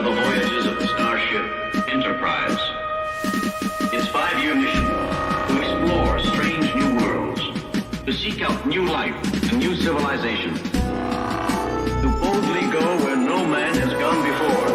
are the voyages of the starship Enterprise. Its 5-year mission: to explore strange new worlds, to seek out new life and new civilization, to boldly go where no man has gone before.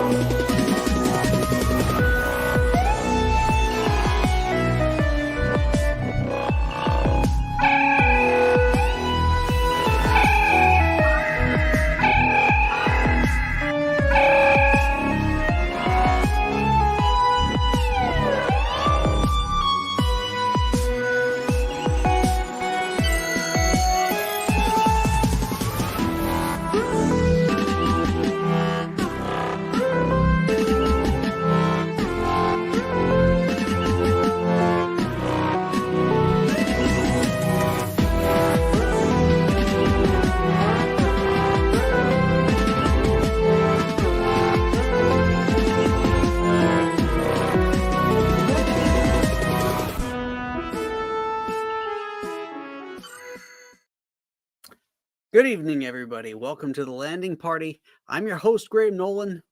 Good evening, everybody. Welcome to the landing party. I'm your host, Graham Nolan,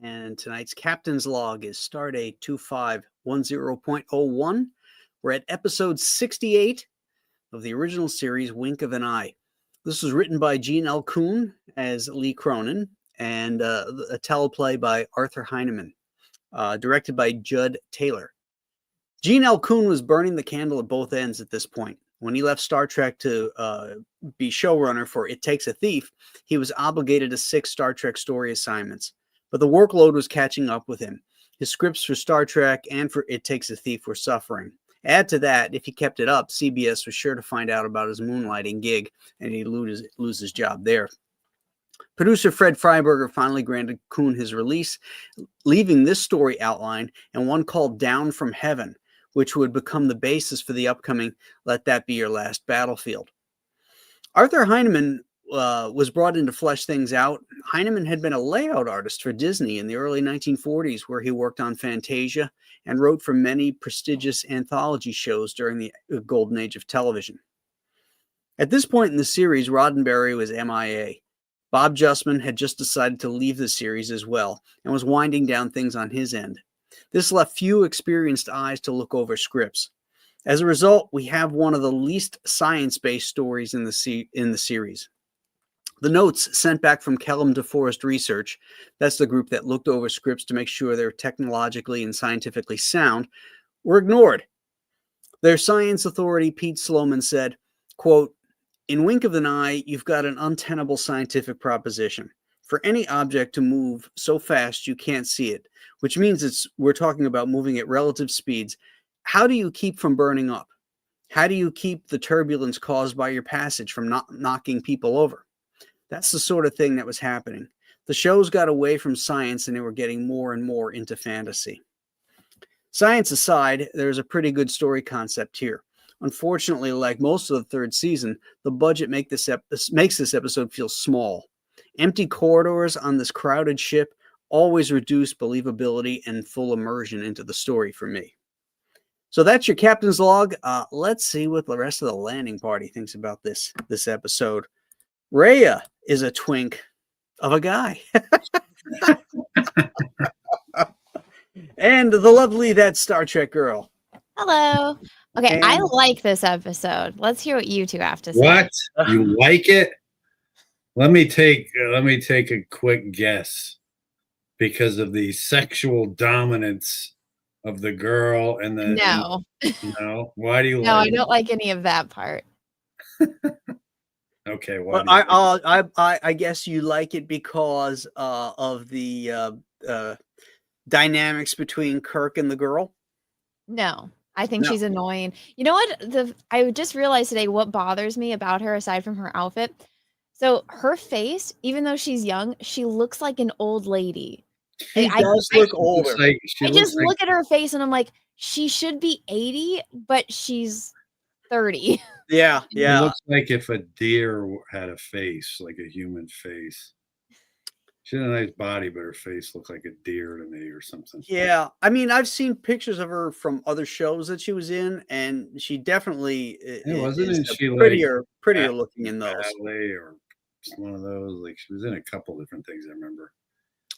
and tonight's captain's log is Stardate 2510.01. We're at episode 68 of the original series, Wink of an Eye. This was written by Gene L. Kuhn as Lee Cronin, and a teleplay by Arthur Heineman, directed by Judd Taylor. Gene L. Kuhn was burning the candle at both ends at this point. When he left Star Trek to be showrunner for It Takes a Thief, he was obligated to 6 Star Trek story assignments. But the workload was catching up with him. His scripts for Star Trek and for It Takes a Thief were suffering. Add to that, if he kept it up, CBS was sure to find out about his moonlighting gig, and he'd lose his job there. Producer Fred Freiberger finally granted Kuhn his release, leaving this story outline and one called Down from Heaven, which would become the basis for the upcoming Let That Be Your Last Battlefield. Arthur Heineman was brought in to flesh things out. Heineman had been a layout artist for Disney in the early 1940s, where he worked on Fantasia and wrote for many prestigious anthology shows during the golden age of television. At this point in the series, Roddenberry was MIA. Bob Justman had just decided to leave the series as well and was winding down things on his end. This left few experienced eyes to look over scripts. As a result, we have one of the least science-based stories in the series. The notes sent back from Kellum DeForest Research, that's the group that looked over scripts to make sure they're technologically and scientifically sound, were ignored. Their science authority, Pete Sloman, said, quote, "In Wink of an Eye, you've got an untenable scientific proposition. For any object to move so fast you can't see it, which means we're talking about moving at relative speeds. How do you keep from burning up? How do you keep the turbulence caused by your passage from not knocking people over?" That's the sort of thing that was happening. The shows got away from science and they were getting more and more into fantasy. Science aside, there's a pretty good story concept here. Unfortunately, like most of the third season, the budget makes this episode feel small. Empty corridors on this crowded ship always reduce believability and full immersion into the story for me. So that's your captain's log. Let's see what the rest of the landing party thinks about this episode. Rhea is a twink of a guy. And the lovely That Star Trek Girl. Hello. Okay, And I like this episode. Let's hear what you two have to say. What? You like it? Let me take a quick guess. Because of the sexual dominance of the girl and the No. No. Why do you No, like I don't like any of that part. Okay, well, I guess you like it because of the dynamics between Kirk and the girl. No, I think she's annoying. You know what? I just realized today what bothers me about her aside from her outfit. So her face, even though she's young, she looks like an old lady. She does look older. I just look at her face and I'm like, she should be 80, but she's 30. Yeah. It looks like if a deer had a face, like a human face. She had a nice body, but her face looked like a deer to me or something. Yeah. I mean, I've seen pictures of her from other shows that she was in, and she definitely is prettier looking in those. Or one of those. Like she was in a couple different things, I remember.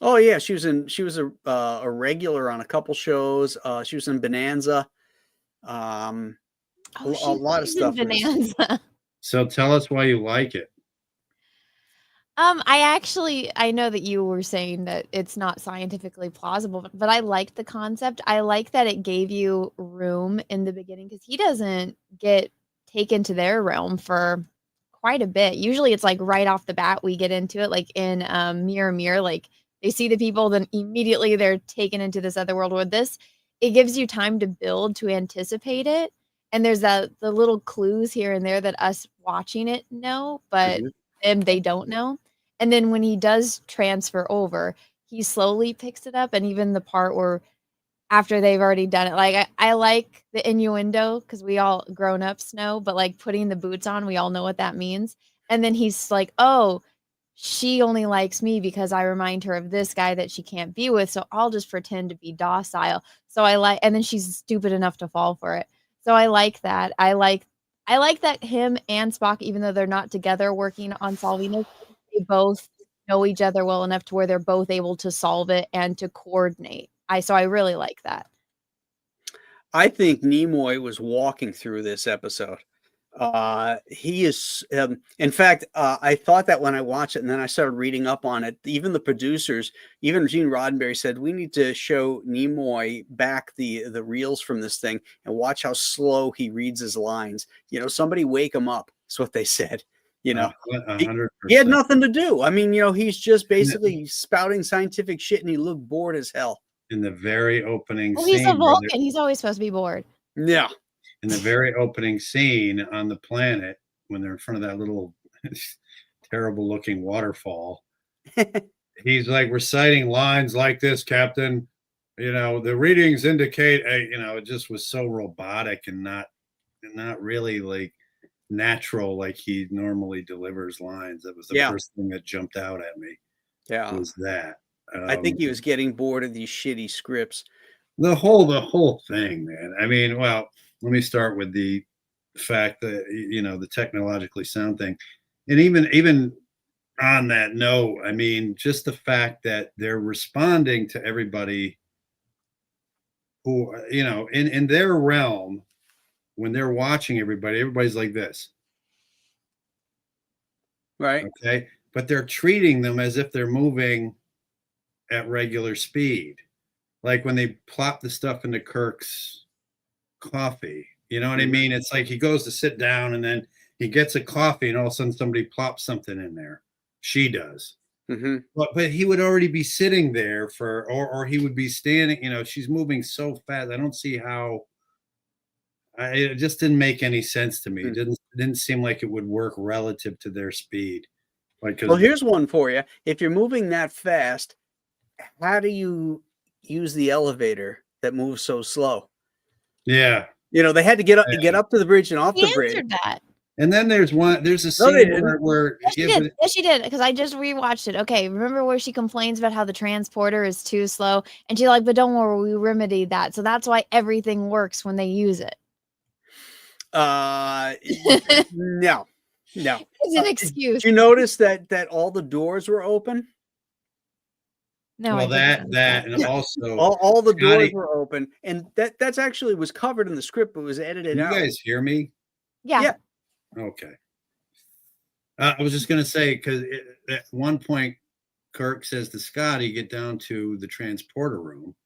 Oh yeah, she was a regular on a couple shows. She was in Bonanza. Um, Oh, a lot of she's in stuff in this. Bonanza. So tell us why you like it. I know that you were saying that it's not scientifically plausible, but I liked the concept. I like that it gave you room in the beginning because he doesn't get taken to their realm for quite a bit. Usually it's like right off the bat we get into it, like in Mirror Mirror, like they see the people, then immediately they're taken into this other world. With this, it gives you time to build to anticipate it. And there's the little clues here and there that us watching it know, but Mhm. them they don't know. And then when he does transfer over, he slowly picks it up, and even the part where after they've already done it, like, I like the innuendo because we all grown-ups know, but, like, putting the boots on, we all know what that means, and then he's like, "Oh, she only likes me because I remind her of this guy that she can't be with, so I'll just pretend to be docile." So I like, and then she's stupid enough to fall for it. So I like that. I like that him and Spock, even though they're not together working on solving this, they both know each other well enough to where they're both able to solve it and to coordinate. I really like that. I think Nimoy was walking through this episode. He is, in fact, I thought that when I watched it, and then I started reading up on it. Even the producers, even Gene Roddenberry said, we need to show Nimoy back the reels from this thing and watch how slow he reads his lines. You know, somebody wake him up. That's what they said. You know, he, 100%. he had nothing to do. I mean, you know, he's just basically spouting scientific shit, and he looked bored as hell. In the very opening Well, he's a scene, Vulcan. He's always supposed to be bored. Yeah. in the very opening scene on the planet, when they're in front of that little terrible looking waterfall, he's like reciting lines like this, Captain. You know, the readings indicate you know, it just was so robotic and not really like natural like he normally delivers lines. That was the Yeah. first thing that jumped out at me. Yeah. Was that. I think he was getting bored of these shitty scripts. The whole thing, man. I mean, well, let me start with the fact that, you know, the technologically sound thing, and even on that note, I mean, just the fact that they're responding to everybody who, you know, in their realm, when they're watching everybody, everybody's like this, Right. okay, but they're treating them as if they're moving at regular speed, like when they plop the stuff into Kirk's coffee. You know what I mean? It's like he goes to sit down and then he gets a coffee and all of a sudden somebody plops something in there. She does. Mm-hmm. But he would already be sitting there for, or he would be standing, you know, she's moving so fast. I don't see how, it just didn't make any sense to me. It didn't seem like it would work relative to their speed. Like, Well, here's one for you. If you're moving that fast, how do you use the elevator that moves so slow? yeah. You know, they had to get up to the bridge and off He the bridge. answered that. And then there's a scene where Yes, she did. Yes, she did. Because I just rewatched it. Okay, remember where she complains about how the transporter is too slow, and she's like, "But don't worry, we remedied that. So that's why everything works when they use it." No. It's an excuse. Did you notice that all the doors were open? No, well, I didn't. and also All the doors Scotty, were open, and that's actually was covered in the script, but was edited can you out. guys hear me? Yeah. Okay. I was just going to say, because at one point, Kirk says to Scotty, get down to the transporter room.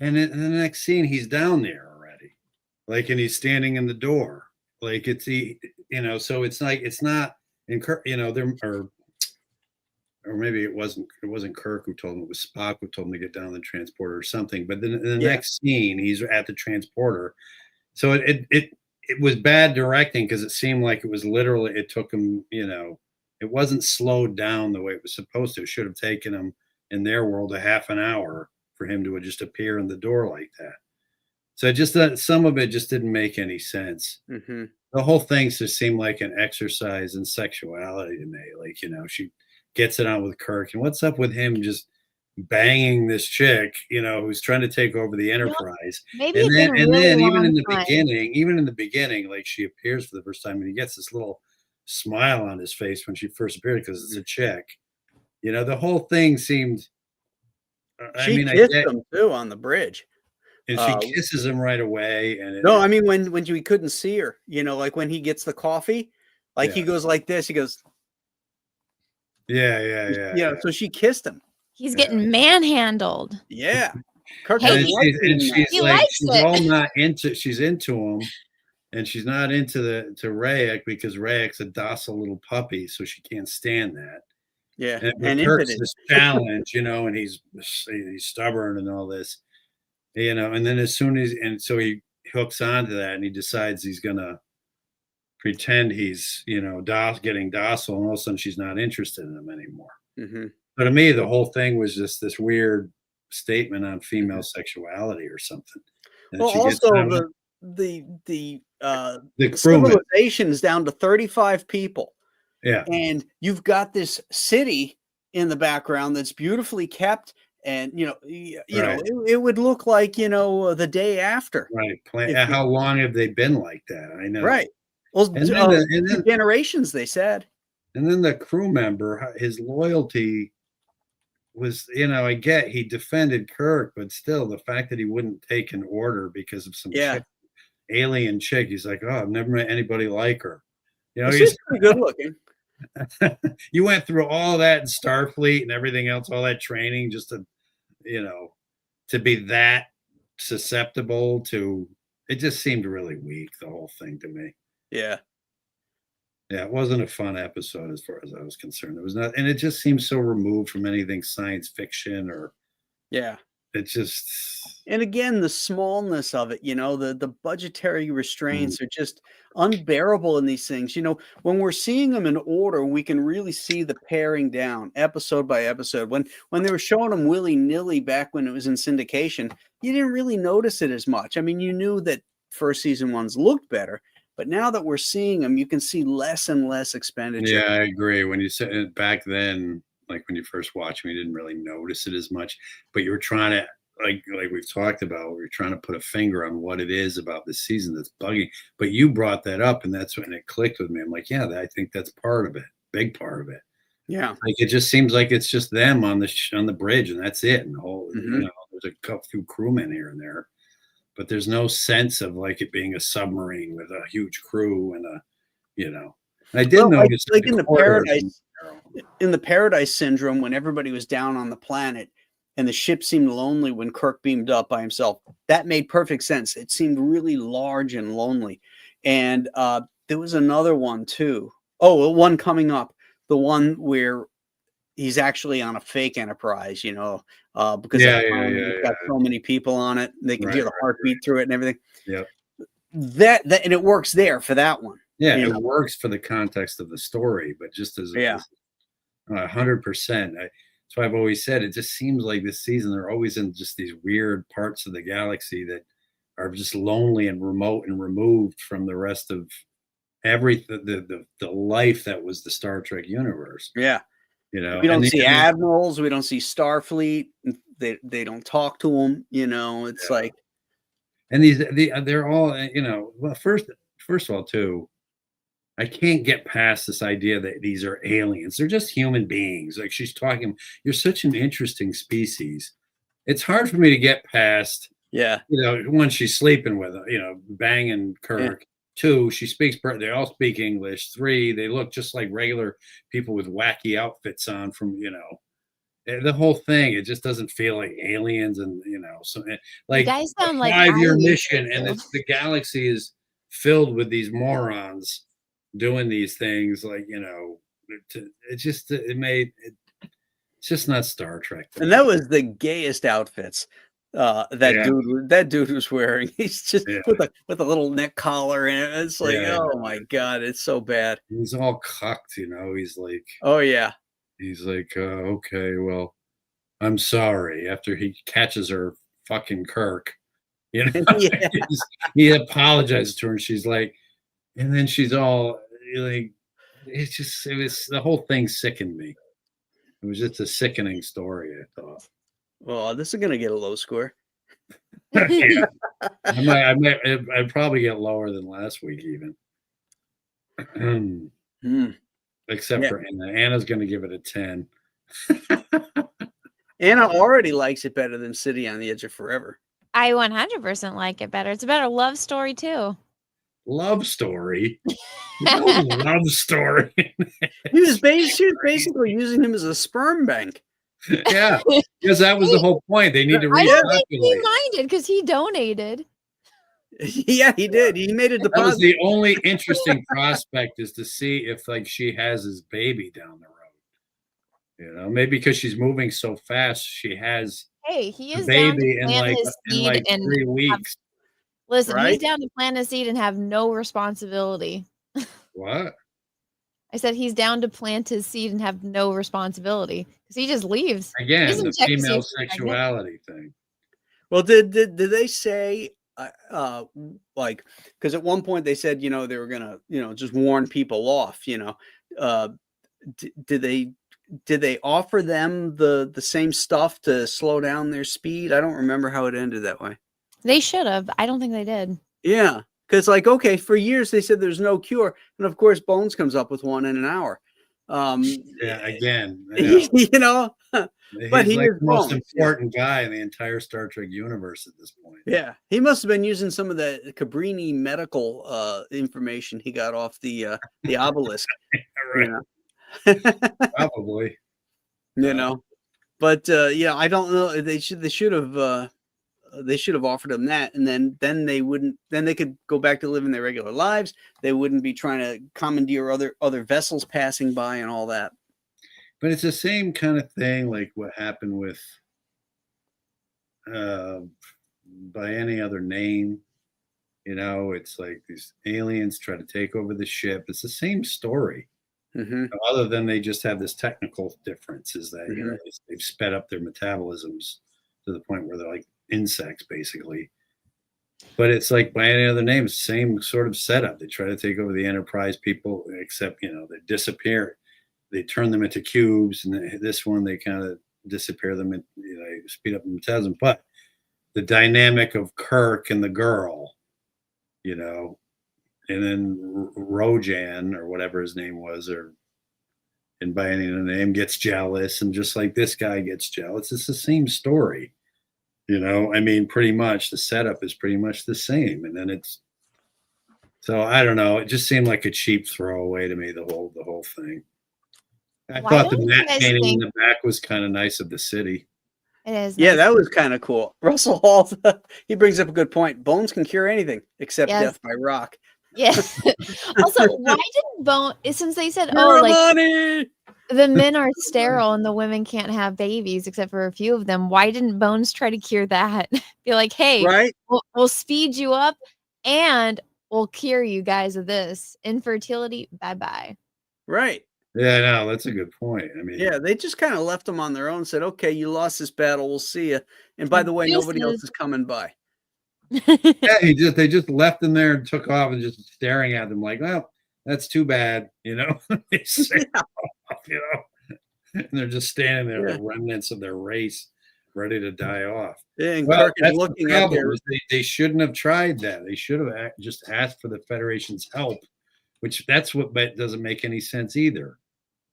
And in the next scene, he's down there already. Like, and he's standing in the door. Like, you know, so it's like, it's not, in Kirk, you know, or maybe it wasn't Kirk who told him, it was Spock who told him to get down the transporter or something. But then in the next scene, he's at the transporter. So it was bad directing because it seemed like it was literally, it took him, you know, it wasn't slowed down the way it was supposed to. It should have taken him in their world a half an hour for him to just appear in the door like that. So just that some of it just didn't make any sense. Mm-hmm. The whole thing just seemed like an exercise in sexuality to me. Like, you know, she gets it on with Kirk, and what's up with him just banging this chick, you know, who's trying to take over the Enterprise. Maybe And then even in the time. beginning, like she appears for the first time and he gets this little smile on his face when she first appeared because it's a chick. You know, the whole thing seemed. I She mean, I kissed get, him too on the bridge. and she kisses him right away, and No, I mean when we couldn't see her, like when he gets the coffee, like he yeah, goes like this. He goes, yeah. So she kissed him. He's Yeah. getting manhandled. Yeah, Kirk Hey, And doesn't like being mad. she's He like, likes she's it. all not into. She's into him, and she's not into to Rayek because Rayek's a docile little puppy, so she can't stand that. Yeah, And and but Kirk's impotent. this challenge, and he's stubborn and all this, and then as soon as and so he hooks onto that and he decides he's gonna pretend he's getting docile, and all of a sudden she's not interested in him anymore. Hmm. But to me, the whole thing was just this weird statement on female sexuality or something. And Well, she gets also on the crewman. civilization is down to 35 people, Yeah, and you've got this city in the background that's beautifully kept, and Right. it would look like the day after. right. If How long have they been like that? I know. Right. Well, And then, 2 generations, they said. the crew member, his loyalty was, I get he defended Kirk, but still the fact that he wouldn't take an order because of some Yeah. alien chick, he's like, oh, I've never met anybody like her. Well, she's pretty good looking. You went through all that in Starfleet and everything else, all that training just to be that susceptible to it just seemed really weak, the whole thing to me. Yeah. Yeah, it wasn't a fun episode as far as I was concerned. It was not, and it just seems so removed from anything science fiction or Yeah. it just. And again, the smallness of it, the budgetary restraints are just unbearable in these things. When we're seeing them in order, we can really see the paring down episode by episode. When they were showing them willy-nilly back when it was in syndication, you didn't really notice it as much. I mean, you knew that first season ones looked better, but now that we're seeing them, you can see less and less expenditure. Yeah, I agree. When you said it back then, like when you first watched me, you didn't really notice it as much, but you were trying to, like we've talked about, we were trying to put a finger on what it is about this season that's bugging. But you brought that up, and that's when it clicked with me. I'm like, yeah, I think that's part of it, big part of it. Yeah. Like it just seems like it's just them on the bridge, and that's it. And the whole, there's a few crewmen here and there, but there's no sense of like it being a submarine with a huge crew and I did notice like in the Paradise Syndrome, when everybody was down on the planet and the ship seemed lonely when Kirk beamed up by himself. That made perfect sense. It seemed really large and lonely. And there was another one too. Oh, one coming up, the one where he's actually on a fake Enterprise, because it's got so many people on it. They can hear the heartbeat through it and everything. Yep. That and it works there for that one. Yeah, it works for the context of the story, but just as 100%. That's why I've always said it just seems like this season they're always in just these weird parts of the galaxy that are just lonely and remote and removed from the rest of everything, the life that was the Star Trek universe. Yeah. We don't see admirals, we don't see Starfleet. They don't talk to them. It's like, and they're all well, first of all, too, I can't get past this idea that these are aliens. They're just human beings. Like she's talking, you're such an interesting species. It's hard for me to get past. Yeah. One, she's sleeping with banging Kirk. Yeah. Two, she speaks. They all speak English. Three, they look just like regular people with wacky outfits on from the whole thing. It just doesn't feel like aliens, and so like you guys sound like 5-year mission, and the galaxy is filled with these morons doing these things. Like it's just not Star Trek. And that was the gayest outfits. That dude was wearing. He's just with a little neck collar, and it's like, oh my god, it's so bad. He's all cucked, He's like, oh yeah. He's like, okay, well, I'm sorry. After he catches her fucking Kirk, he apologizes to her, and she's like, and then she's all like, it was the whole thing sickened me. It was just a sickening story, I thought. Well, this is gonna get a low score. I'd probably get lower than last week, even. Except for Anna. Anna's going to give it a 10. Anna already likes it better than City on the Edge of Forever. I 100% like it better. It's a better love story too. Love story? No love story. She was basically using him as a sperm bank. Yeah, because that was the whole point. They need to I don't think he repopulate. minded because he donated. Yeah, he did. He made a That was deposit. the only interesting prospect, is to see if like she has his baby down the road. Maybe because she's moving so fast, she has Hey, he the is down to baby in plant like his seed and 3 weeks. listen, he's Right? down to plant a seed and have no responsibility. What? I said he's down to plant his seed and have no responsibility because he just leaves. He Again, doesn't the check to see female if she's pregnant. sexuality thing. Well, did they say like, because at one point they said, they were gonna, just warn people off, did they offer them the same stuff to slow down their speed? I don't remember how it ended that way. They should have. I don't think they did. Yeah, because like, okay, for years they said there's no cure, and of course Bones comes up with one in an hour. Yeah, again, but he's he like is the most Bones, important guy in the entire Star Trek universe at this point. Yeah, he must have been using some of the Cabrini medical information he got off the obelisk. Right. Probably. But I don't know. They should have offered him that, and then they could go back to living their regular lives. They wouldn't be trying to commandeer other vessels passing by and all that. But it's the same kind of thing like what happened with By Any Other Name. It's like these aliens try to take over the ship. It's the same story. Mm-hmm. Other than they just have this technical difference, is that Mm-hmm. they've sped up their metabolisms to the point where they're like insects basically. But it's like By Any Other Name, same sort of setup. They try to take over the Enterprise people, except they disappear. They turn them into cubes, and this one they kind of disappear them and speed up the metabolism. But the dynamic of Kirk and the girl, and then Rojan or whatever his name was, and By Any Other Name gets jealous, and just like this guy gets jealous, it's the same story. Pretty much the setup is pretty much the same, and then so I don't know. It just seemed like a cheap throwaway to me. The whole thing. I thought the matte painting in the back was kind of nice of the city. It is. Yeah, nice. that was kind of cool. Russell Hall, he brings up a good point. Bones can cure anything except death by rock. Yeah. Also, why didn't Bone? Since they said, the men are sterile and the women can't have babies except for a few of them, why didn't Bones try to cure that? Be like, hey, right? We'll speed you up and we'll cure you guys of this infertility. Bye. Right. Yeah, no, that's a good point. Yeah, they just kind of left them on their own. Said, "Okay, you lost this battle. We'll see you." And by the way, nobody else is coming by. Yeah, they just left them there and took off and just staring at them like, well, that's too bad, They say, and they're just standing there, the remnants of their race, ready to die off. Yeah, and Kirk is looking at their. They shouldn't have tried that. They should have just asked for the Federation's help, which that's what doesn't make any sense either.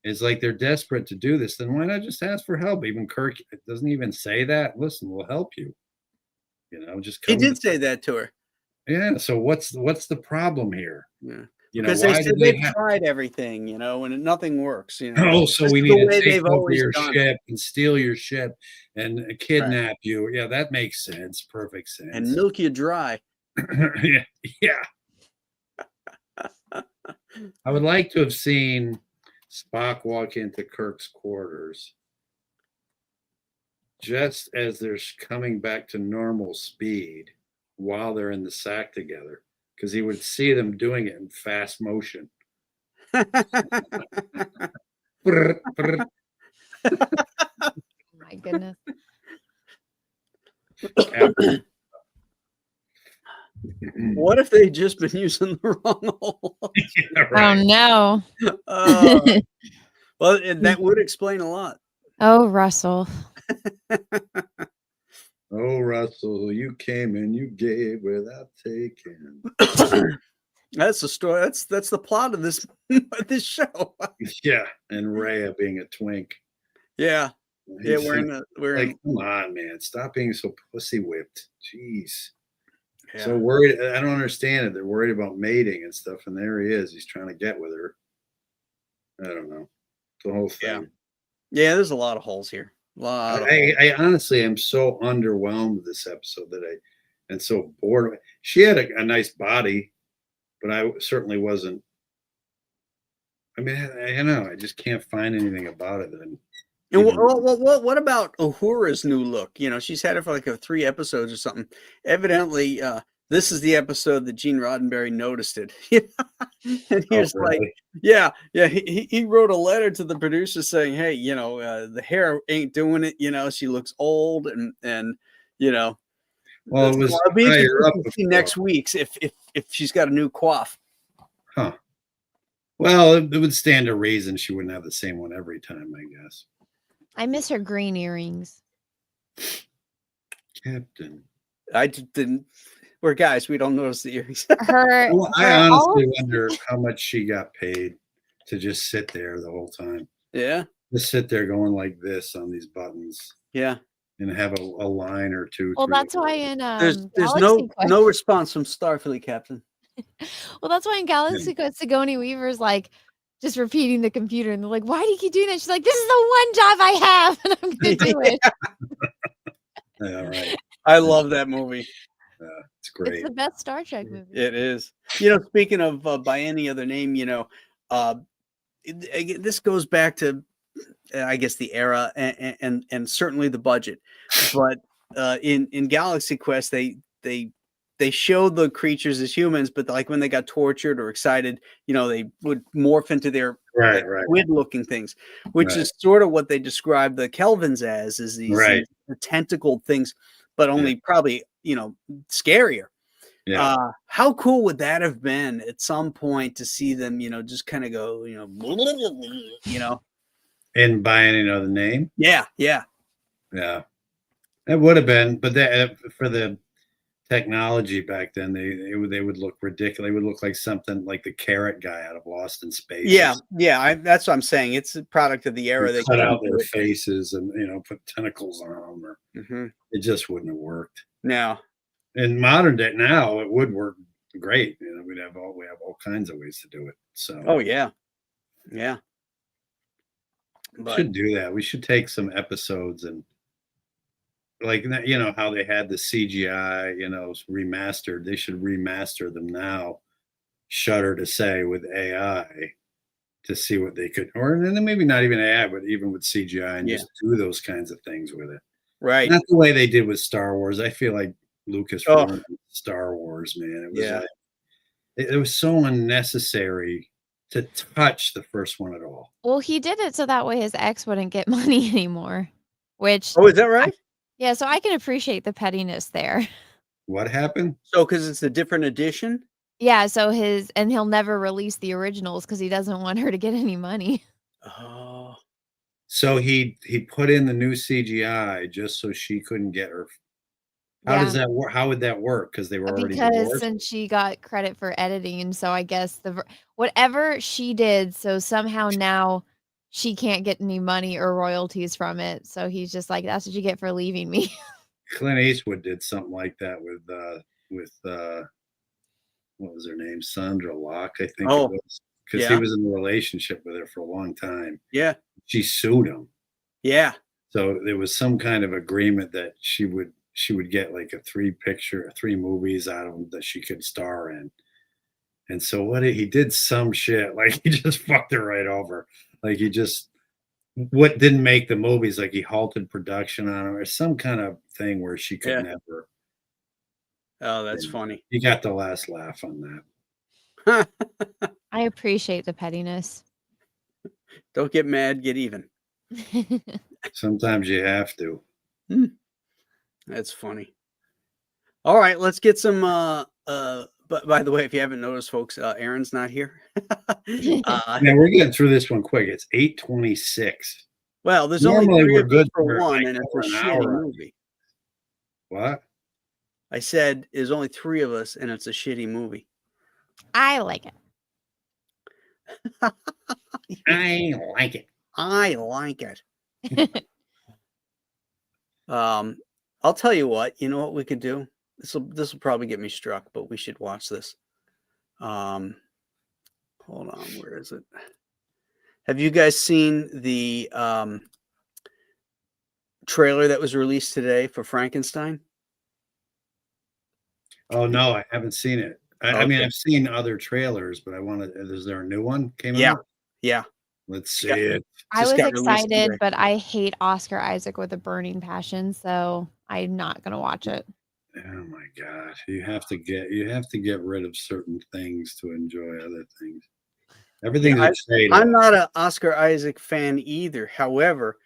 It's like they're desperate to do this. Then why not just ask for help? Even Kirk doesn't even say that. Listen, we'll help you. Just he did say that to her. Yeah. So what's the problem here? Yeah. Because they said they've tried everything, and nothing works. Oh, so we need to take over your ship and steal your ship and kidnap you. Yeah, that makes sense. Perfect sense. And milk you dry. Yeah. I would like to have seen Spock walk into Kirk's quarters just as they're coming back to normal speed while they're in the sack together, because he would see them doing it in fast motion. Oh my goodness. What if they just been using the wrong hole? Yeah, right. Oh no. Well, that would explain a lot. Oh, Russell. Oh, Russell, you came and you gave without taking. That's the story. That's the plot of this show. Yeah, and Rhea being a twink. Yeah. Yeah, It's we're like, in come on, man, stop being so pussy whipped. Jeez. So yeah. worried. I don't understand it. They're worried about mating and stuff, and there he is. He's trying to get with her. I don't know. The whole Yeah. thing. Yeah, there's a lot of holes here. A lot of holes. I honestly am so underwhelmed with this episode that and so bored. She had a nice body, but I certainly wasn't. I mean, I don't know. I just can't find anything about it. And Even what about Uhura's new look? You know, she's had it for like 3 episodes or something. Evidently, this is the episode that Gene Roddenberry noticed it. And he oh, was like, really? yeah. He wrote a letter to the producer saying, hey, the hair ain't doing it. You know, she looks old and you know, Well, it so was I'll be interested higher up to see before. next week's if she's got a new coif. Huh. Well, it would stand to reason she wouldn't have the same one every time, I guess. I miss her green earrings. Captain. I just didn't. We're guys. We don't notice the earrings. Her, Well, I her all honestly of- wonder how much she got paid to just sit there the whole time. Yeah. Just sit there going like this on these buttons Yeah. and have a line or two. well, through that's the- why in There's Galaxy Quest. no response from Starfleet, Captain. Well, that's why in Galaxy Quest, Sigourney Weaver's like just repeating the computer, and they're like, "Why do you keep doing that?" She's like, "This is the one job I have, and I'm going to do it." Yeah, right. I love that movie. It's great. It's the best Star Trek movie. It is. You know, speaking of by any other name, this goes back to, I guess, the era and certainly the budget. But in Galaxy Quest, they showed the creatures as humans, but like when they got tortured or excited, they would morph into their Right. squid-looking things, which Right. is sort of what they describe the Kelvins as, is these tentacled things, but only probably scarier. Yeah. How cool would that have been at some point to see them, just kind of go, And by any other name. Yeah. Yeah. It would have been, but that for the technology back then, they would look ridiculous. They would look like something like the carrot guy out of Lost in Space. Yeah. That's what I'm saying. It's a product of the era. They cut out their faces and put tentacles on them, or it just wouldn't have worked. No. In modern day now, it would work great. We have all kinds of ways to do it. So oh yeah. We should do that. We should take some episodes and like how they had the CGI remastered. They should remaster them now, Shudder to say, with AI, to see what they could, or and then maybe not even AI, but even with CGI, and just do those kinds of things with it. Right. Not the way they did with Star Wars. I feel like Lucas ruined Star Wars, man. It was it was so unnecessary to touch the first one at all. Well, he did it so that way his ex wouldn't get money anymore. Which is that right? Yeah, so I can appreciate the pettiness there. What happened? So because it's a different edition? Yeah, so and he'll never release the originals because he doesn't want her to get any money. Oh. So he put in the new CGI just so she couldn't get her. How does that work? How would that work? Because they were already divorced? Since she got credit for editing, and so I guess whatever she did, so somehow now she can't get any money or royalties from it. So he's just like, "That's what you get for leaving me." Clint Eastwood did something like that with what was her name? Sandra Locke, I think it was. Because he was in a relationship with her for a long time. Yeah. She sued him. Yeah. So there was some kind of agreement that she would get like a 3 movies out of them that she could star in. And so he did some shit, like he just fucked her right over. Like he just didn't make the movies, like he halted production on her or some kind of thing where she could never. Oh, that's funny. You got the last laugh on that. I appreciate the pettiness. Don't get mad, get even. Sometimes you have to. That's funny. All right, let's get some but by the way, if you haven't noticed, folks, Aaron's not here. Man, we're getting through this one quick. It's 8:26. Well, there's Normally only we're 3 of us good for for one, like and it's a over an shitty hour. movie. What? I said there's only 3 of us, and it's a shitty movie. I like it. I like it. I like it. I'll tell you what. You know what we could do? This will probably get me struck, but we should watch this. Hold on, where is it? Have you guys seen the trailer that was released today for Frankenstein? Oh no, I haven't seen it. I mean, Okay. I've seen other trailers, but I want to. Is there a new one came Yeah. out? Yeah. Let's see Yeah. it. I Just was got released excited, today. but I hate Oscar Isaac with a burning passion, so I'm not gonna watch it. Oh my god, you have to get rid of certain things to enjoy other things. Everything's a I'm trade-off. not an Oscar Isaac fan either. However,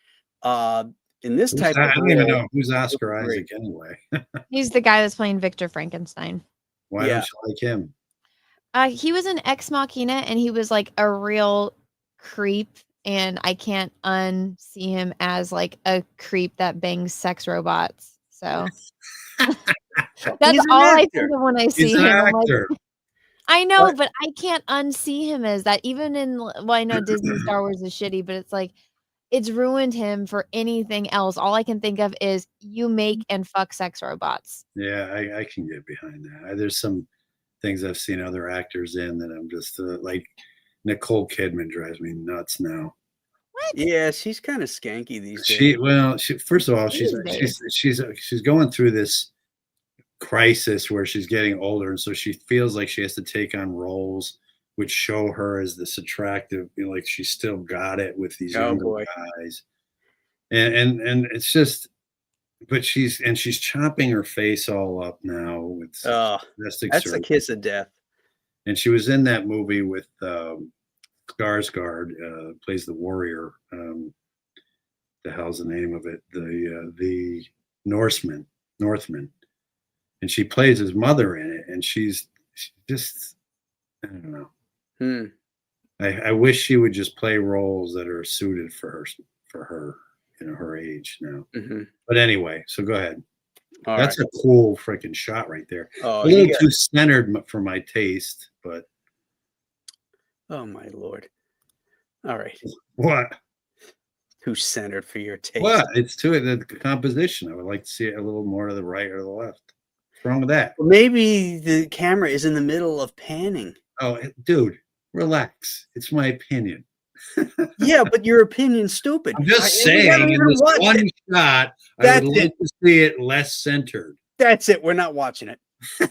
in this type I of don't even role, know who's Oscar great. Isaac anyway. He's the guy that's playing Victor Frankenstein. Why Yeah. don't you like him? He was in Ex Machina, and he was like a real creep, and I can't unsee him as like a creep that bangs sex robots. So that's He's an all I actor. think of when I see He's an him. I'm like, actor. I know, What? but I can't unsee him as that. Even in, well, I know Disney Star Wars is shitty, but it's like it's ruined him for anything else. All I can think of is you make and fuck sex robots. Yeah, I can get behind that. There's some things I've seen other actors in that I'm just like Nicole Kidman drives me nuts now. What? Yeah, she's kind of skanky these days. She first of all, These days. she's going through this crisis where she's getting older, and so she feels like she has to take on roles which show her as this attractive, like she's still got it with these Oh, younger boy. guys. And it's just, but she's chopping her face all up now with plastic That's the surgery. kiss of death. And she was in that movie with Skarsgård, plays the warrior. The hell's the name of it? The Northman. And she plays his mother in it, and she's just, I don't know. I wish she would just play roles that are suited for her, her age now. But anyway, so go ahead. All That's right. a cool freaking shot right there. Oh, a little too centered for my taste, but oh my lord! All right, what? Too centered for your taste. What? It's too the composition. I would like to see it a little more to the right or the left. What's wrong with that? Well, maybe the camera is in the middle of panning. Oh, dude, relax. It's my opinion. Yeah, but your opinion's stupid. I'm just saying, in this one shot, I would like to see it less centered. That's it. We're not watching it. Oh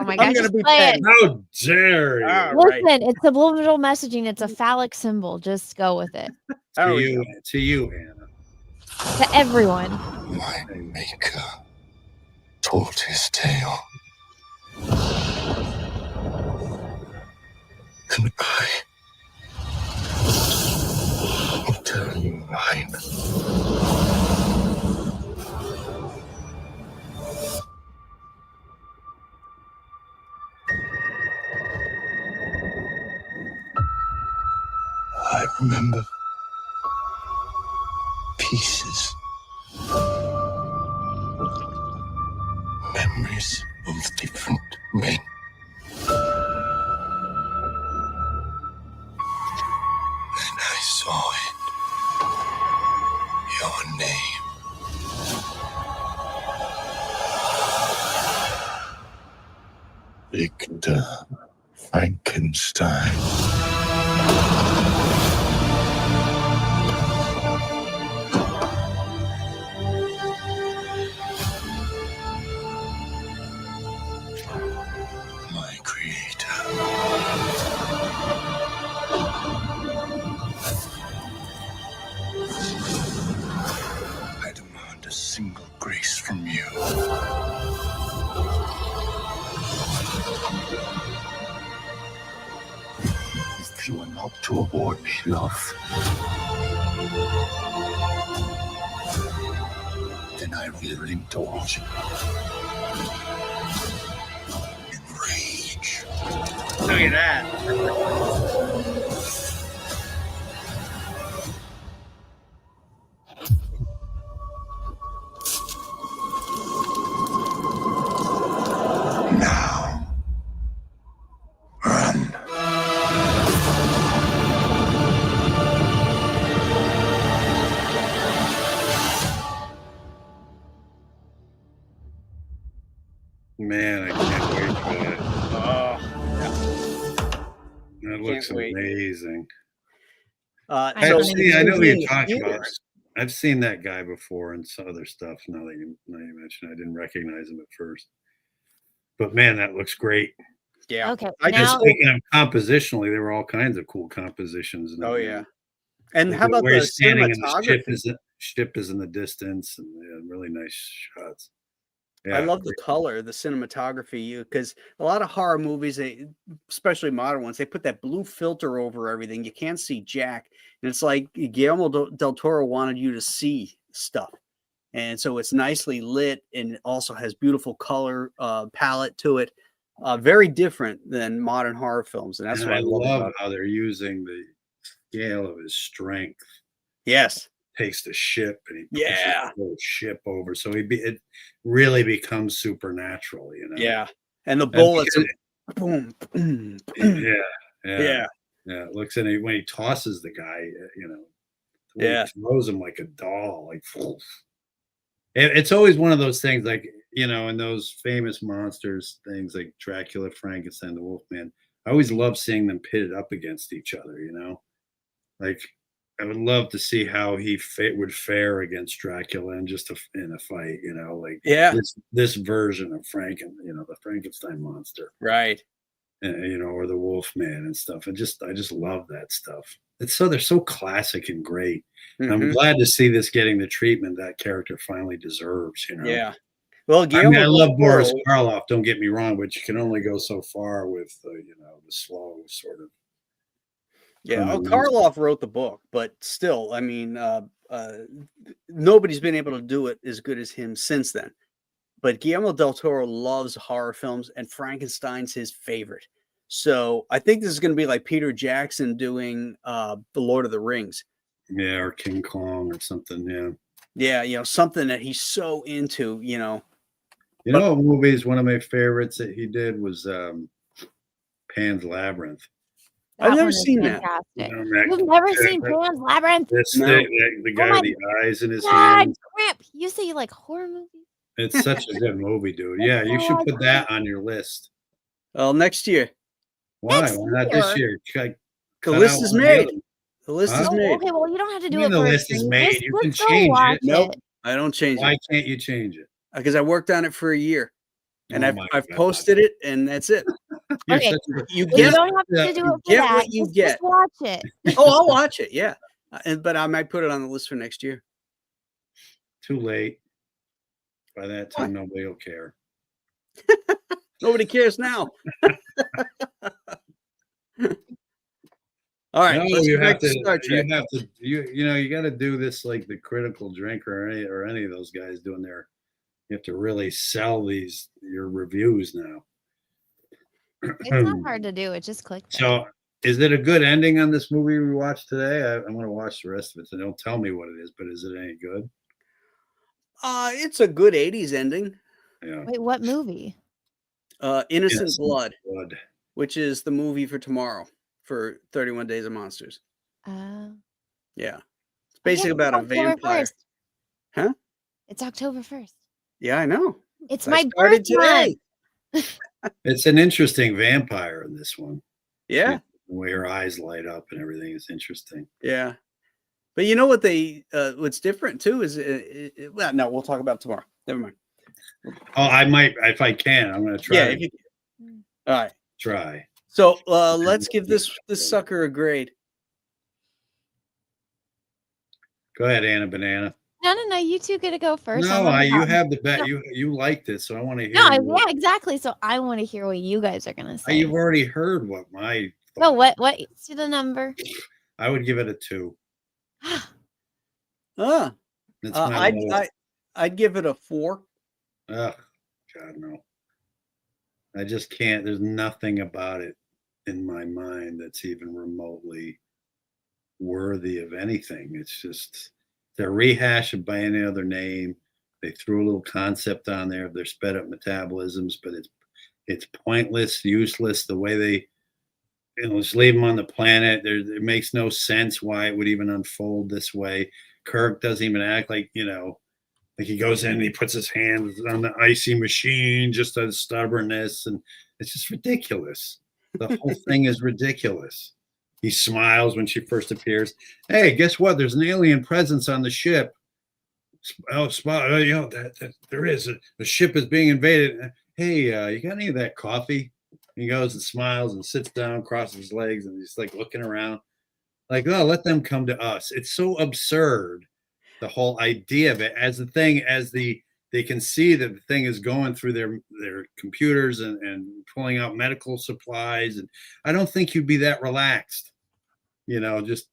my gosh, I'm gonna just be play petty. it. How dare you? All Listen, right. it's subliminal messaging. It's a phallic symbol. Just go with it. To you, Hannah. To everyone. My maker told his tale. And I will tell you mine. I remember pieces, memories of different men. And I saw it. Your name. Victor Frankenstein. My creator. I demand a single grace from you. If you are not to award me love, then I will indulge in rage. Look at that. Now, run. Man, I can't wait for that. Oh, That looks wait. amazing. I So don't even I know it'll who be you're in the talking about. theaters. I've seen that guy before and some other stuff. Now that you mention, I didn't recognize him at first. But man, that looks great. Yeah. Okay, I And now just speaking of compositionally, there were all kinds of cool compositions. In Oh that yeah. movie. And how about Where the he's standing and the cinematography? ship is in the distance, and really nice shots. I Yeah, love the great. color, the cinematography, because a lot of horror movies, especially modern ones, they put that blue filter over everything. You can't see jack, and it's like Guillermo del Toro wanted you to see stuff, and so it's nicely lit, and it also has beautiful color palette to it. Very different than modern horror films, and that's And what I I love love about it. how they're using the scale of his strength. Yes, Takes the ship and he pushes yeah, the whole ship over, so it really becomes supernatural. yeah, and the And bullets, because boom, boom, boom. yeah, yeah, Yeah, yeah. It looks in it when he tosses the guy, the way yeah, he throws him like a doll, like it's always one of those things, like in those famous monsters things like Dracula, Frankenstein, the Wolfman. I always love seeing them pitted up against each other. Like I would love to see how he would fare against Dracula in in a fight. Like yeah, this version of the Frankenstein monster. right. Or the Wolfman and stuff. I just love that stuff. They're so classic and great. I'm Mhm. glad to see this getting the treatment that character finally deserves. Yeah. Well, I mean, Guillermo I del love Boris Toro, Karloff, don't get me wrong, but you can only go so far with the slow sort of yeah. Oh, criminal. Karloff wrote the book, but still, I mean, nobody's been able to do it as good as him since then. But Guillermo del Toro loves horror films, and Frankenstein's his favorite. So I think this is going to be like Peter Jackson doing The Lord of the Rings. Yeah, or King Kong or something, yeah. Yeah, something that he's so into. You But know what movie is one of my favorites that he did was Pan's Labyrinth. I've that never one is seen that. fantastic. That You've never seen Pan's Labyrinth? this No. the Oh guy my with the eyes in his God, hands. Cramp! You say you like horror movies? It's such a good movie, dude. It's Yeah, you should so put good. that on your list. Well, next year. Why? Next Why not this year? year? Cut The cut out list is one of the made. other. The list is Huh? Oh, made. okay. Well, you don't have to I do mean, it the for a list is stream. made. Just You can go change watch it. Nope, it. I don't change Why it can't you change it? because I worked on it for a year, and Oh I've my I've God. posted it, and that's it. You're Okay. such a You Well, you get don't have to do you it for get that. what you Just get. watch it. Oh, I'll watch it. Yeah, but I might put it on the list for next year. too late. By that What? time, nobody will care. Nobody cares now. All right, No, let's you get have back to to. Star Trek. You have to. You got to do this like the Critical Drinker or any of those guys doing their. You have to really sell your reviews now. It's not hard to do. It's just clickbait. So, is it a good ending on this movie we watched today? I'm going to watch the rest of it. So don't tell me what it is, but is it any good? It's a good '80s ending. Yeah. Wait, what movie? Innocent Blood, Blood. which is the movie for tomorrow for 31 Days of Monsters. Uh, Yeah, it's oh, yeah, basically about a October vampire. 1st. Huh? It's October 1st. Yeah, I know. It's I my started birth month. today. It's an interesting vampire in this one. Yeah, The way her eyes light up and everything is interesting. yeah. But you know what what's different too is well, no, we'll talk about it tomorrow. Never mind. Oh, I might if I can. I'm going to try. Yeah, to if you, all right. try. So let's give this sucker a grade. Go ahead, Anna Banana. No. You two get to go first. No, you have the bet. No. You liked it, so I want to hear. No, yeah, exactly. So I want to hear what you guys are gonna say. You've already heard what my. No, what's the number? I would give it a 2. Ah, That's my lowest. I'd give it a 4. Ugh, God no. I just can't. There's nothing about it in my mind that's even remotely worthy of anything. It's just they're rehashed by any other name. They threw a little concept on there of their sped up metabolisms, but it's pointless, useless. The way they just leave them on the planet. It makes no sense why it would even unfold this way. Kirk doesn't even act like Like he goes in and he puts his hands on the icy machine just out of stubbornness, and it's just ridiculous. The whole thing is ridiculous. He smiles when she first appears. Hey, guess what? There's an alien presence on the ship. Oh, that there is. The ship is being invaded. Hey, you got any of that coffee? He goes and smiles and sits down, crosses his legs, and he's like looking around. Like, oh, let them come to us. It's so absurd. The whole idea of it as they can see that the thing is going through their computers and pulling out medical supplies. And I don't think you'd be that relaxed, just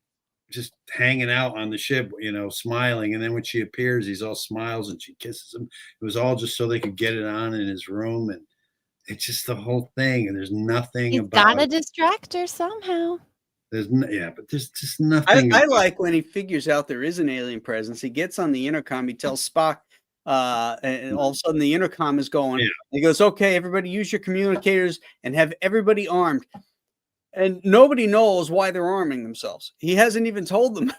hanging out on the ship, smiling. And then when she appears, he's all smiles and she kisses him. It was all just so they could get it on in his room. And it's just the whole thing. And there's nothing He's about gotta it. distract her somehow. But there's just nothing. I like when he figures out there is an alien presence. He gets on the intercom. He tells Spock, and all of a sudden the intercom is going. Yeah. He goes, "Okay, everybody, use your communicators and have everybody armed." And nobody knows why they're arming themselves. He hasn't even told them.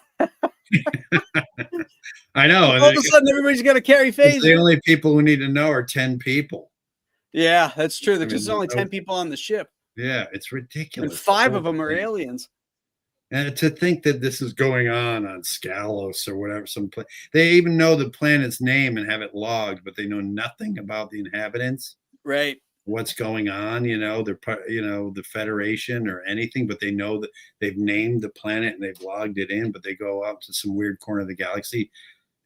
I know. All of a sudden, everybody's got to carry phasers. The only people who need to know are 10 people. Yeah, that's true. Because there's mean, only 10 people on the ship. Yeah, it's ridiculous. And 5 of them are aliens. And to think that this is going on Scalos or whatever, they even know the planet's name and have it logged, but they know nothing about the inhabitants. Right. What's going on? They're part, the Federation or anything, but they know that they've named the planet and they've logged it in. But they go out to some weird corner of the galaxy,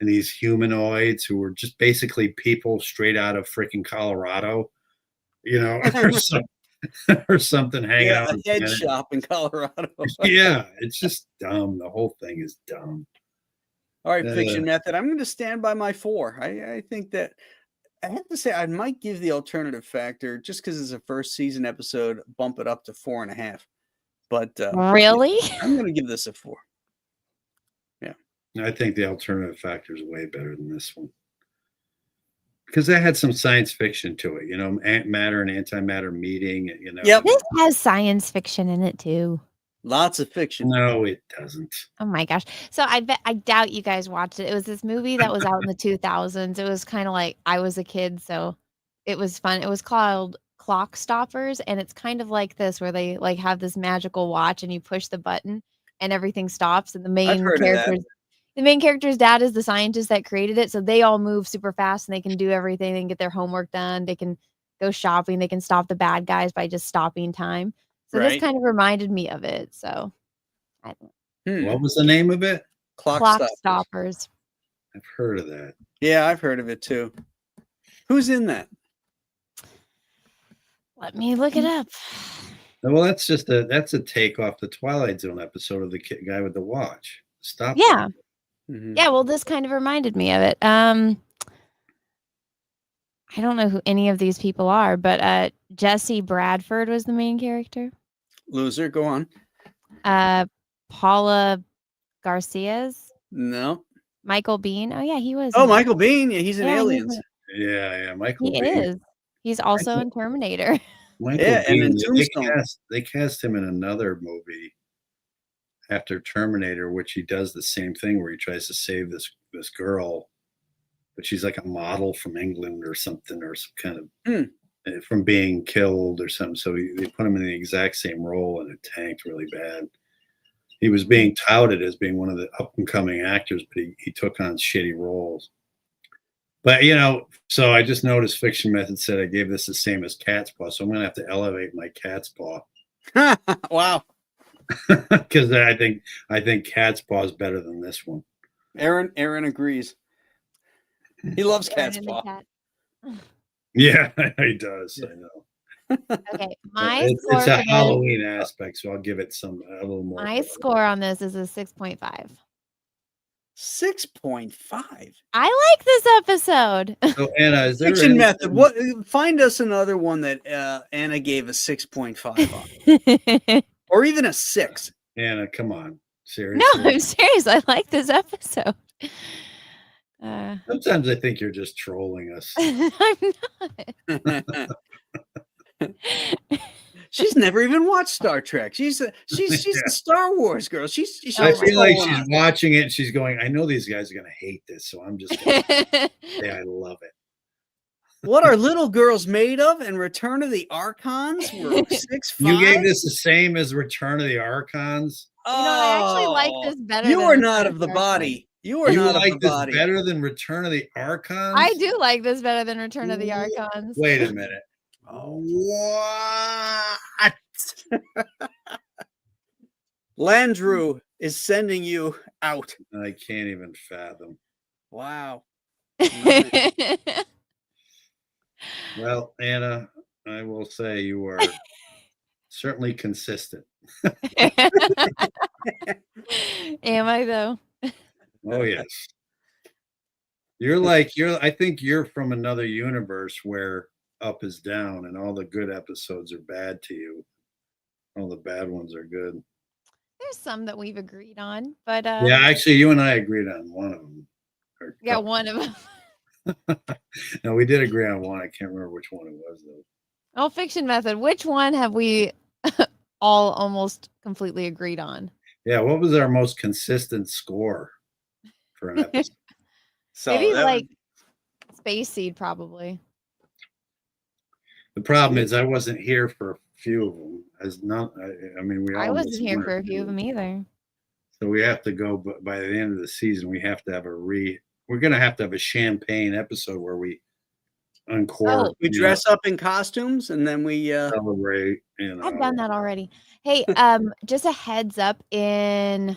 and these humanoids who are just basically people straight out of freaking Colorado, or something hanging out. A head shop in Colorado. Yeah, it's just dumb. The whole thing is dumb. All right, Fiction Method. I'm going to stand by my 4. I think that I have to say I might give the alternative factor just because it's a first season episode, bump it up to 4.5. But really, I'm going to give this a 4. Yeah, I think the alternative factor is way better than this one. Because that had some science fiction to it, matter and antimatter meeting. Yep. This has science fiction in it too. Lots of fiction. No, it doesn't. Oh my gosh! So I doubt you guys watched it. It was this movie that was out in the 2000s. It was kind of like I was a kid, so it was fun. It was called Clock Stoppers, and it's kind of like this, where they like have this magical watch, and you push the button, and everything stops. And the main character's dad is the scientist that created it. So they all move super fast and they can do everything. They can get their homework done. They can go shopping. They can stop the bad guys by just stopping time. So this kind of reminded me of it. So I don't What was the name of it? Clock Stoppers. I've heard of that. Yeah, I've heard of it too. Who's in that? Let me look it up. Well, that's a take off the Twilight Zone episode of the guy with the watch. Stop. Yeah. Mm-hmm. Yeah, well, this kind of reminded me of it. I don't know who any of these people are, but Jesse Bradford was the main character. Loser, go on. Paula Garcia's. No. Michael Biehn. Oh yeah, he was. Oh, Michael Biehn. Yeah, he's in Aliens. Yeah, Michael. He Biehn. is. He's also in Terminator. Michael Biehn, and in They Tombstone. they cast him in another movie after Terminator, which he does the same thing where he tries to save this girl, but she's like a model from England or something, or some kind of from being killed or something. So they put him in the exact same role, and it tanked really bad. He was being touted as being one of the up and coming actors, but he took on shitty roles. But so I just noticed Fiction Method said I gave this the same as Cat's Paw, so I'm gonna have to elevate my Cat's Paw. Wow. Because I think Cat's Paw is better than this one. Aaron agrees. He loves Cat's Paw. Yeah, he does. I know. Okay, my It's score a for this- Halloween aspect, so I'll give it a little more. My score on this is a 6.5. 6.5. I like this episode. So Anna, is there Fiction any- Method. What? Find us another one that Anna gave a 6.5 on, or even a 6. Anna, come on, No, seriously. I'm serious. I like this episode. Sometimes I think you're just trolling us. I'm not. She's never even watched Star Trek. She's a Star Wars girl. She's I Oh my feel like going she's on. watching it and she's going, I know these guys are going to hate this, so I'm just going to say I love it. What are little girls made of? And Return of the Archons were 6'5". You gave this the same as Return of the Archons? You know what? I actually like Oh, this better. you than are not Return of the Archons. body. You are You not of like the this body. better than Return of the Archons? I do like this better than Return of the Archons. Wait a minute. Oh. What? Landrew is sending you out. I can't even fathom. Wow. Well, Anna, I will say you are certainly consistent. Am I though? Oh yes. I think you're from another universe where up is down and all the good episodes are bad to you. All the bad ones are good. There's some that we've agreed on, but Yeah, actually you and I agreed on one of them. yeah, one of them. No, we did agree on one. I can't remember which one it was though. Oh, Fiction Method. Which one have we all almost completely agreed on? Yeah, what was our most consistent score for an episode? So Maybe that like Space Seed, probably. The problem is I wasn't here for a few of them. I mean, we all I wasn't missed here one or for a few two. of them either. So we have to go, but by the end of the season, we have to have we're going to have a champagne episode where we uncork, we dress up in costumes and then we celebrate. I've done that already. Hey, just a heads up, in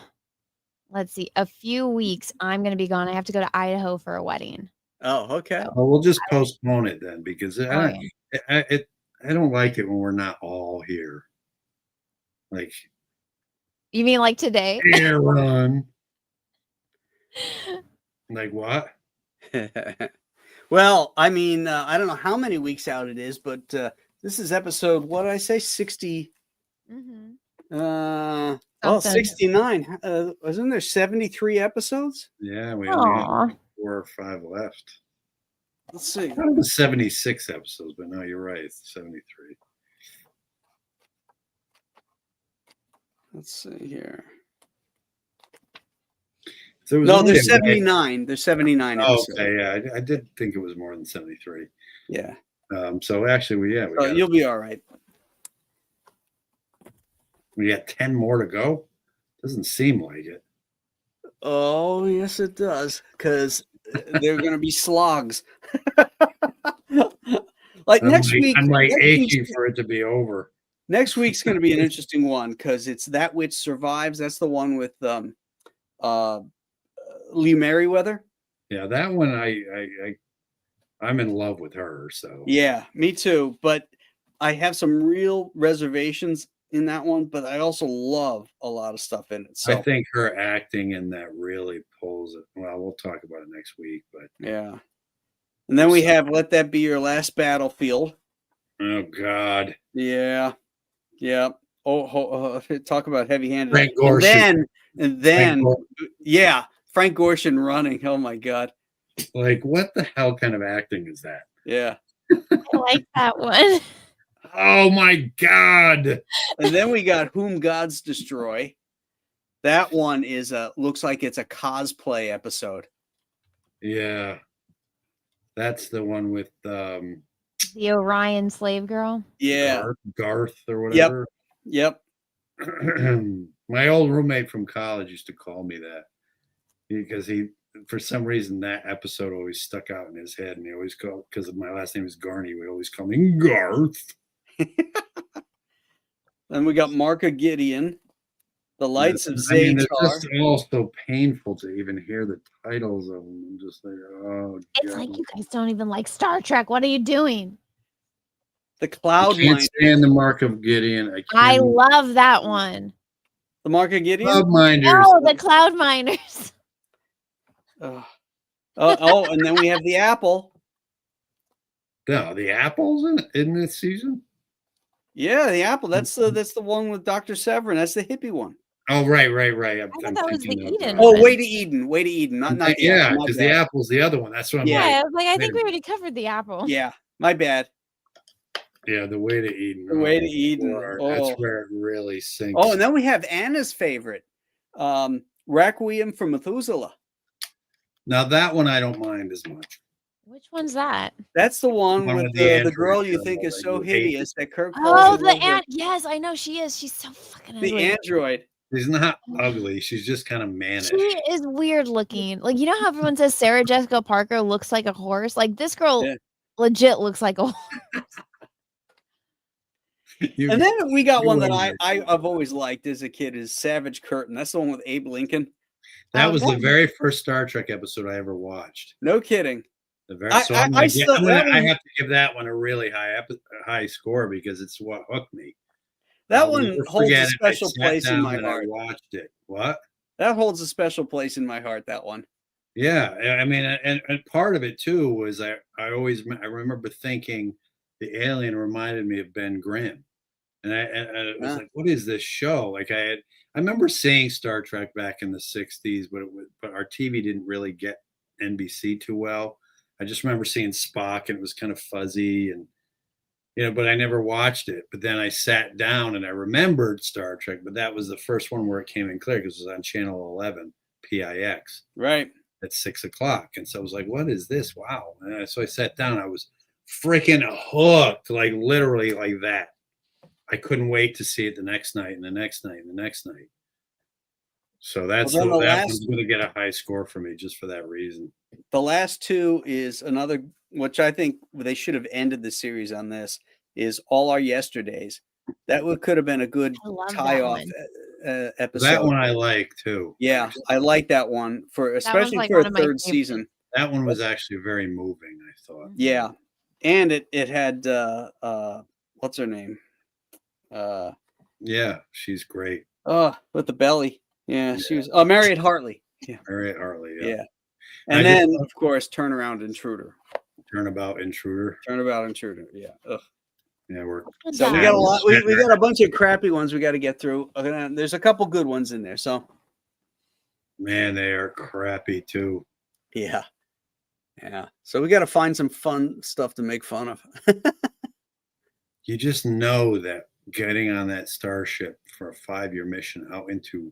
let's see, a few weeks I'm going to be gone. I have to go to Idaho for a wedding. Oh, okay. Well, we'll just postpone it then because yeah. I don't like it when we're not all here. Like, You mean like today? Aaron. Like what? Well, I mean, I don't know how many weeks out it is, but this is episode, what did I say? 60. Mm-hmm. 69. Wasn't there 73 episodes? Yeah, we only have Aw. 4 or 5 left. Let's see. I thought it was 76 episodes, but no, you're right. It's 73. Let's see here. So it was No, only there's a- 79. There's 79 Oh, episodes. okay, yeah, I did think it was more than 73. Yeah. So actually, we So got, you'll be all right. we got 10 more to go. Doesn't seem like it. Oh, yes, it does. Because they're going to be slogs. Like next week. I'm like next aching week's- for it to be over. Next week's going to be an interesting one because it's That Which Survives. That's the one with Lee Merriweather. Yeah, that one I'm in love with her. So Yeah, me too. But I have some real reservations in that one. But I also love a lot of stuff in it. So I think her acting in that really pulls it. Well, we'll talk about it next week, but yeah. And then we have Let That Be Your Last Battlefield. oh God, Yeah. Yeah. Talk about heavy-handed. Frank Gorshin. And then, Frank yeah, Frank Gorshin running. Oh my God. like what the hell kind of acting is that? Yeah. I like that one. Oh my God. And then we got Whom Gods Destroy. That one is looks like it's a cosplay episode. Yeah. That's the one with The Orion slave girl. Yeah. Garth or whatever. Yep. My old roommate from college used to call me that because for some reason that episode always stuck out in his head, and he always called, because my last name is Garney, we always call me Garth. Then we got Marka Gideon, The Lights of I mean, Zatar. it's just all so painful to even hear the titles of them. I'm just like, oh, It's God. like you guys don't even like Star Trek. What are you doing? The I Cloud can't Miner. stand the Mark of Gideon. I love that one. The Marka Gideon. Cloud Minders. No, the Cloud Miners. And then we have the Apple. No, the apples in this season. Yeah, the Apple. That's the one with Dr. Severin. That's the hippie one. Oh, right. thought that was the Eden Oh, one. Way to Eden. Way to Eden. Not the yeah, Apple, my because the bad. apple's the other one. That's what I'm Yeah. Yeah, like. I was like, I wait think a we already covered the apple. Yeah, my bad. Yeah, the way to Eden. The way to Eden. That's where it really sinks. Oh, and then we have Anna's favorite, Requiem for Methuselah. Now that one I don't mind as much. Which one's that? That's the one with the girl you think is so hideous that Kirk falls in love with. Yes, I know she is. She's so fucking ugly. The android. She's not ugly. She's just kind of mannish. She is weird looking. Like, you know how everyone says Sarah Jessica Parker looks like a horse? Like, this girl legit looks like a horse. And then we got one that I've always liked as a kid is Savage Curtain. That's the one with Abe Lincoln. That was the very first Star Trek episode I ever watched. No kidding. I have to give that one a really high score because it's what hooked me. That one holds a special place in my heart. I watched it. What? That holds a special place in my heart. That one. Yeah, I mean, and part of it too was I remember thinking the alien reminded me of Ben Grimm, and I was like, what is this show? Like I remember seeing Star Trek back in the '60s, but our TV didn't really get NBC too well. I just remember seeing Spock, and it was kind of fuzzy, and but I never watched it. But then I sat down and I remembered Star Trek, but that was the first one where it came in clear because it was on Channel 11, PIX. Right. At 6 o'clock. And so I was like, what is this? Wow. And so I sat down. I was freaking hooked, like literally like that. I couldn't wait to see it the next night and the next night and the next night. So that one's going to get a high score for me just for that reason. The last two is another, which I think they should have ended the series on this, is All Our Yesterdays. That could have been a good tie-off episode. That one I like too. Yeah, I like that one especially for a third season. That one was actually very moving, I thought. Yeah, and it had what's her name? Yeah, she's great. With the belly. Yeah, she was. Mariette Hartley. Yeah, Mariette Hartley. Yeah. And then of course, Turnabout Intruder. Turnabout Intruder. Yeah. Ugh. Yeah, so we got a lot. We got a bunch of crappy ones we got to get through. There's a couple good ones in there. So, man, they are crappy too. Yeah. So we got to find some fun stuff to make fun of. You just know that getting on that starship for a 5-year mission out into,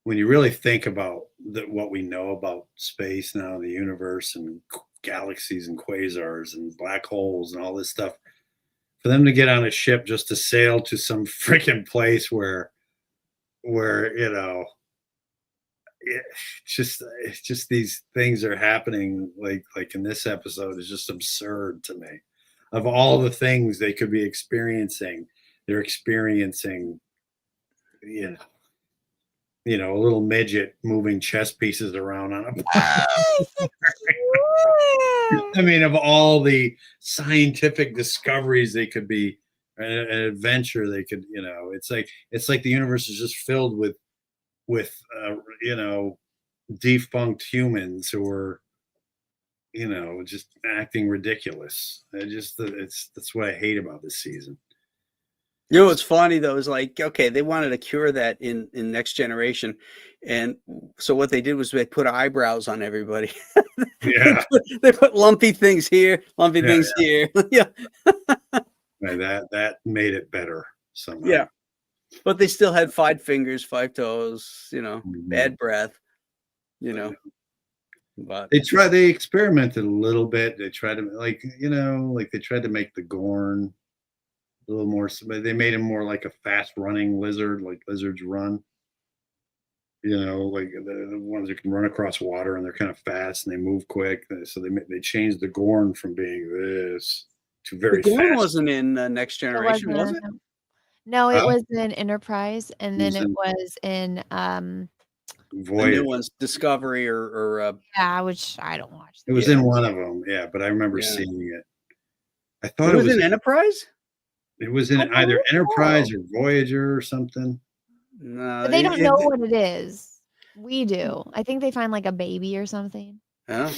when you really think about what we know about space now, the universe and galaxies and quasars and black holes and all this stuff. For them to get on a ship just to sail to some freaking place where it's just these things are happening like in this episode is just absurd to me. Of all the things they could be experiencing, they're experiencing, a little midget moving chess pieces around on a I mean, of all the scientific discoveries they could be, an adventure they could, it's like the universe is just filled with defunct humans who are, just acting ridiculous. That's what I hate about this season. What's funny though is like, okay, they wanted to cure that in Next Generation, and so what they did was they put eyebrows on everybody. Yeah, they put lumpy things here, things here. Yeah, that made it better somehow. Yeah, but they still had 5 fingers, 5 toes. Bad breath. But they experimented a little bit. They tried to they tried to make the Gorn a little more, but they made him more like a fast running lizard, like lizards run. Like the ones that can run across water and they're kind of fast and they move quick. So they changed the Gorn from being this to very fast. The Gorn wasn't in Next Generation, was it? No, it was in Enterprise, and then it was in Voyage. The new one's Discovery or which I don't watch. It was in one of them, but I remember seeing it. I thought it was in Enterprise. It was in either Enterprise or Voyager or something. No, but they don't know what it is. We do. I think they find like a baby or something. Yeah.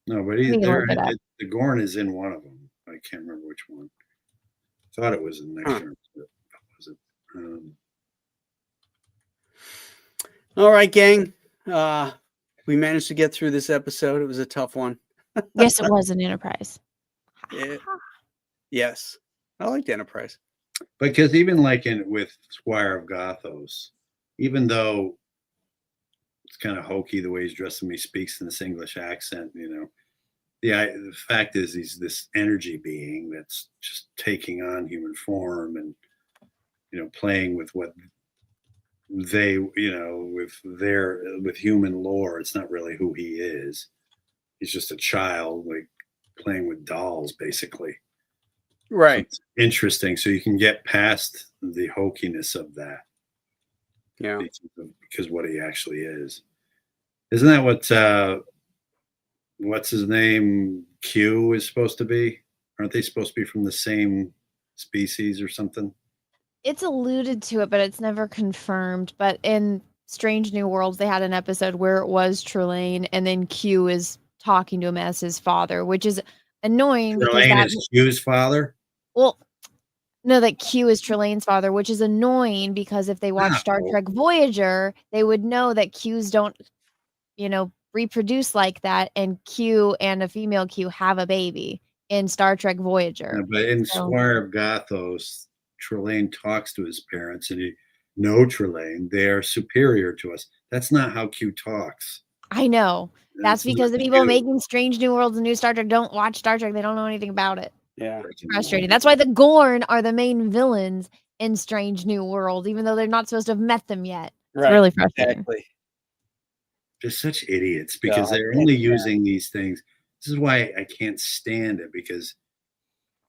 No, but the Gorn is in one of them. I can't remember which one. I thought it was in Next Generation. Was it? All right, gang. We managed to get through this episode. It was a tough one. Yes, it was an Enterprise. Yes, I liked Enterprise. Because even like with Squire of Gothos, even though it's kind of hokey the way he's dressed and he speaks in this English accent, the fact is he's this energy being that's just taking on human form and playing with what they with human lore. It's not really who he is. He's just a child like playing with dolls basically. Right. So it's interesting, so you can get past the hokiness of that. Yeah. Because what he actually is. Isn't that what's his name? Q is supposed to be? Aren't they supposed to be from the same species or something? It's alluded to it, but it's never confirmed. But in Strange New Worlds, they had an episode where it was Trelane, and then Q is talking to him as his father, which is annoying because Trelane is Q's father? Well, no, that Q is Trelane's father, which is annoying because if they watch Star Trek Voyager, they would know that Qs don't, reproduce like that, and Q and a female Q have a baby in Star Trek Voyager. Yeah, but in Squire of Gothos, Trelane talks to his parents, and no, Trelane, they are superior to us. That's not how Q talks. I know. That's because the people making Strange New Worlds and New Star Trek don't watch Star Trek. They don't know anything about it. Yeah. It's frustrating. That's why the Gorn are the main villains in Strange New Worlds, even though they're not supposed to have met them yet. It's really frustrating. Exactly. They're such idiots because they're only using these things. This is why I can't stand it, because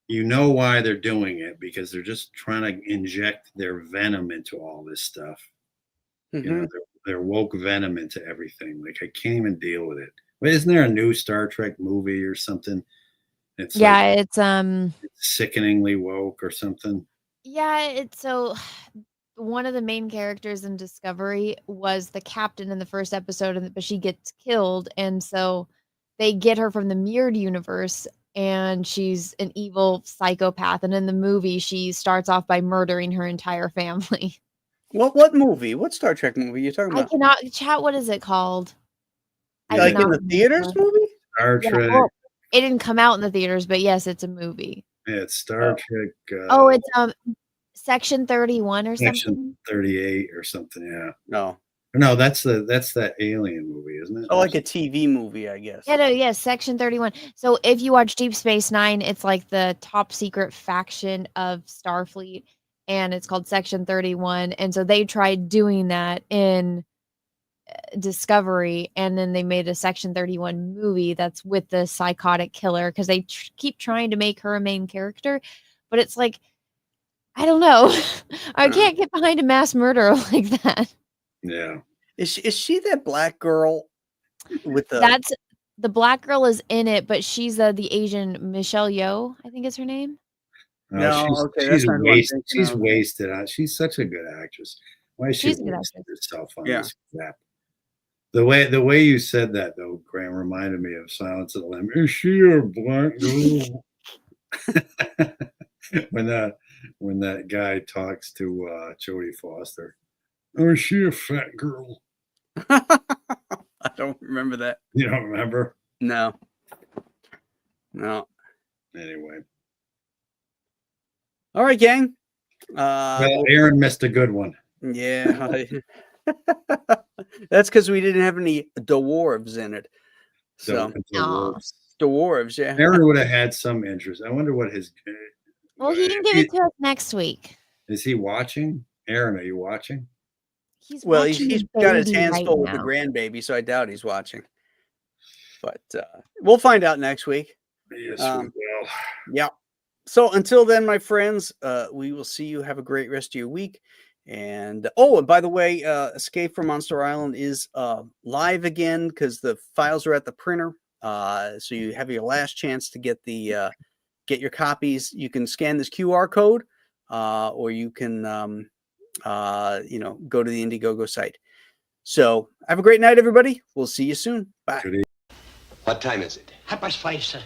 you know why they're doing it, because they're just trying to inject their venom into all this stuff. Mm-hmm. Their woke venom into everything. Like, I can't even deal with it. But isn't there a new Star Trek movie or something? It's it's sickeningly woke or something. Yeah, it's so one of the main characters in Discovery was the captain in the first episode, but she gets killed, and so they get her from the mirrored universe, and she's an evil psychopath. And in the movie, she starts off by murdering her entire family. What movie? What Star Trek movie are you talking about? I cannot chat. What is it called? Like in the theaters movie? Star Trek. Well, it didn't come out in the theaters, but yes, it's a movie. Yeah, it's Star Trek. It's Section 31 or Section something. 38 or something. Yeah. No, No, that's that alien movie, isn't it? Oh, like a TV movie, I guess. Yeah, no, yes, Section 31. So if you watch Deep Space Nine, it's like the top secret faction of Starfleet, and it's called Section 31. And so they tried doing that in Discovery, and then they made a Section 31 movie that's with the psychotic killer, because they keep trying to make her a main character, but it's like, I don't know. I can't get behind a mass murderer like that. Yeah. Is she that black girl with the? That's the black girl is in it, but she's the Asian Michelle Yeoh, I think is her name. No, she's wasted. She's wasted on. She's such a good actress. Why is she wasting herself on this crap? The way you said that though, Graham, reminded me of Silence of the Lambs. Is she a black girl? when that guy talks to Jodie Foster. Oh, is she a fat girl? I don't remember that. You don't remember? No. Anyway. All right, gang. Well, Aaron missed a good one. Yeah. That's because we didn't have any dwarves in it. So dwarves, yeah. Aaron would have had some interest. I wonder what his. Well, he can give it to us next week. Is he watching? Aaron, are you watching? He's got his hands full with the grandbaby, so I doubt he's watching. But we'll find out next week. Yes, we will. Yeah. So until then, my friends, we will see you. Have a great rest of your week. And and by the way, Escape from Monster Island is live again because the files are at the printer. So you have your last chance to get your copies. You can scan this QR code, or you can go to the Indiegogo site. So have a great night, everybody. We'll see you soon. Bye. What time is it? 5:30, sir.